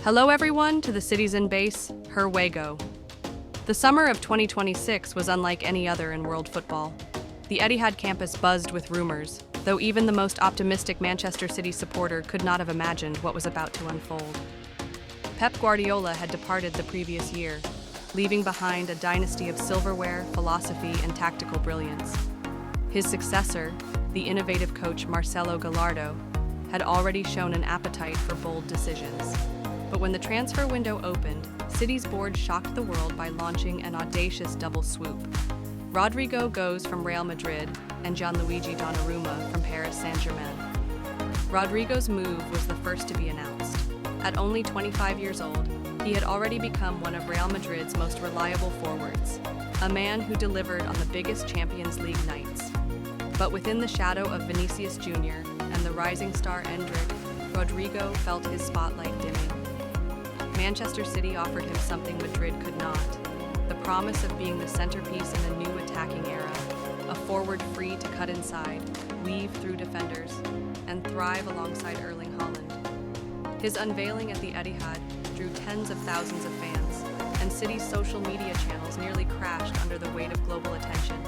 Hello everyone to the Citizen Base, her way go. The summer of 2026 was unlike any other in world football. The Etihad campus buzzed with rumors, though even the most optimistic Manchester City supporter could not have imagined what was about to unfold. Pep Guardiola had departed the previous year, leaving behind a dynasty of silverware, philosophy, and tactical brilliance. His successor, the innovative coach Marcelo Gallardo, had already shown an appetite for bold decisions. But when the transfer window opened, City's board shocked the world by launching an audacious double swoop. Rodrygo goes from Real Madrid and Gianluigi Donnarumma from Paris Saint-Germain. Rodrygo's move was the first to be announced. At only 25 years old, he had already become one of Real Madrid's most reliable forwards, a man who delivered on the biggest Champions League nights. But within the shadow of Vinicius Jr. and the rising star Endrick, Rodrygo felt his spotlight dimming. Manchester City offered him something Madrid could not, the promise of being the centerpiece in a new attacking era, a forward free to cut inside, weave through defenders, and thrive alongside Erling Haaland. His unveiling at the Etihad drew tens of thousands of fans, and City's social media channels nearly crashed under the weight of global attention.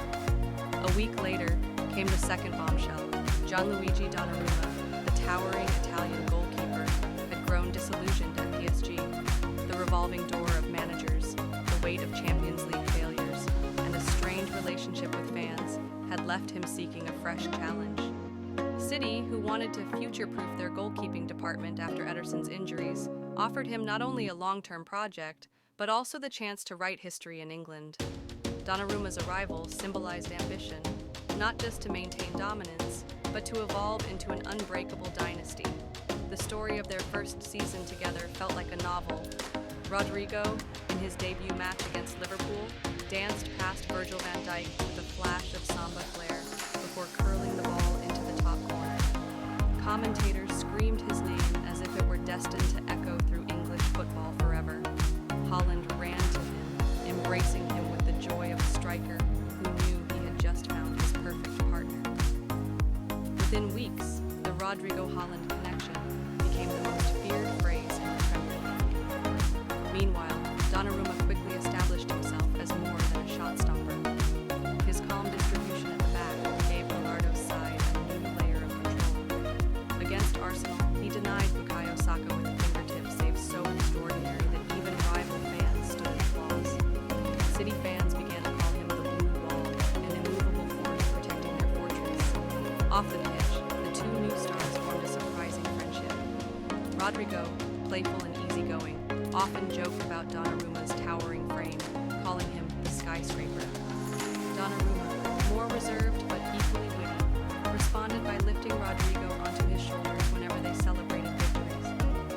A week later came the second bombshell. Gianluigi Donnarumma, the towering Italian goalkeeper, had grown disillusioned at PSG. The revolving door of managers, the weight of Champions League failures, and a strained relationship with fans had left him seeking a fresh challenge. City, who wanted to future-proof their goalkeeping department after Ederson's injuries, offered him not only a long-term project, but also the chance to write history in England. Donnarumma's arrival symbolized ambition, not just to maintain dominance, but to evolve into an unbreakable dynasty. The story of their first season together felt like a novel. Rodrygo, in his debut match against Liverpool, danced past Virgil van Dijk with a flash of samba flair before curling the ball into the top corner. Commentators screamed his name as if it were destined to echo through English football forever. Haaland ran to him, embracing him with the joy of a striker who knew he had just found his perfect partner. Within weeks, the Rodrygo-Haaland connection became the most feared phrase in the Premier League. Meanwhile, Donnarumma quickly established himself as more than a shot-stopper. His calm distribution at the back gave Gallardo's side a new layer of control. Against Arsenal, he denied Bukayo Saka with a fingertip save so extraordinary that even rival fans stood in applause. City fans began to call him the Blue Wall, an immovable force protecting their fortress. Off the pitch, the two new stars formed a surprising friendship. Rodrygo, playful and easygoing, often joked about Donnarumma's towering frame, calling him the skyscraper. Donnarumma, more reserved but equally witty, responded by lifting Rodrygo onto his shoulders whenever they celebrated victories,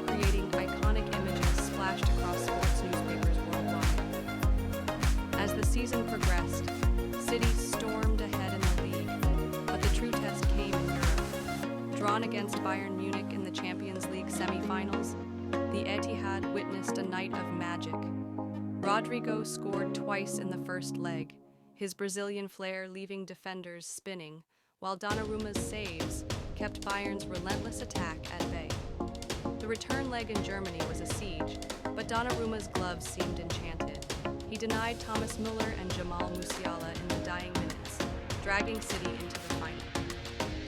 creating iconic images splashed across sports newspapers worldwide. As the season progressed, City stormed ahead in the league, but the true test came in Europe. Drawn against Bayern Munich in the Champions League semi-finals, the Etihad witnessed a night of magic. Rodrygo scored twice in the first leg, his Brazilian flair leaving defenders spinning, while Donnarumma's saves kept Bayern's relentless attack at bay. The return leg in Germany was a siege, but Donnarumma's gloves seemed enchanted. He denied Thomas Müller and Jamal Musiala in the dying minutes, dragging City into the final.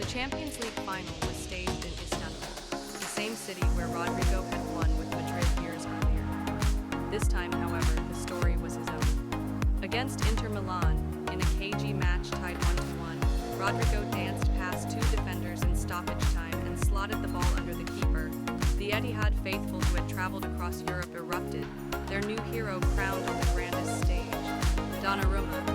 The Champions League final was staged in Istanbul, the same city where Rodrygo had won with Madrid years earlier. This time, however, the story was his own. Against Inter Milan, in a cagey match tied 1-1, Rodrygo danced past two defenders in stoppage time and slotted the ball under the keeper. The Etihad faithful who had traveled across Europe erupted, their new hero crowned on the grandest stage. Donnarumma,